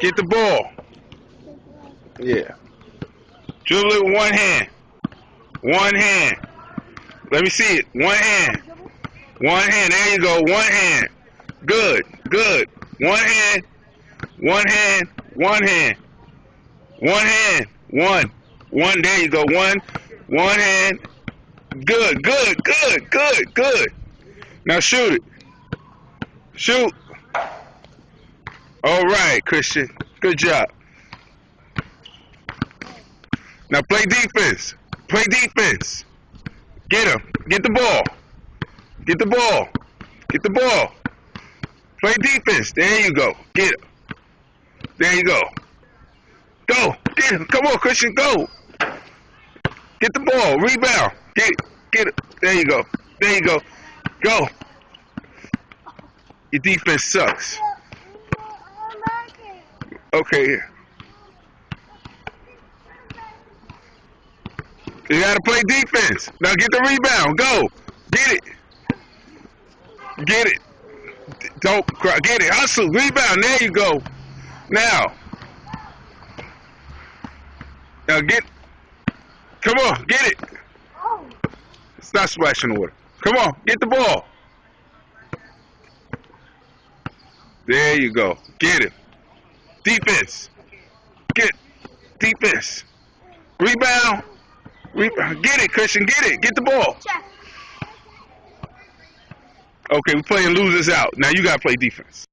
Get the ball. Yeah. Dribble it with one hand. One hand. Let me see it. One hand. One hand. There you go. One hand. Good. Good. One hand. One hand. One hand. One hand. One. One. There you go. One. One hand. Good. Good. Good. Good. Good. Now shoot it. Shoot. All right, Christian. Good job. Now play defense. Play defense. Get him. Get the ball. Get the ball. Get the ball. Play defense. There you go. Get him. There you go. Go. Get him. Come on, Christian. Go. Get the ball. Rebound. Get it. Get it. There you go. There you go. Go. Your defense sucks. Okay. You gotta play defense. Now get the rebound. Go. Get it. Get it. Don't cry. Get it. Hustle. Rebound. There you go. Now. Now get. Come on. Get it. Stop splashing the water. Come on. Get the ball. There you go. Get it. Defense. Get defense. Rebound. Rebound. Get it, Christian. Get it. Get the ball. Okay, we're playing losers out. Now you got to play defense.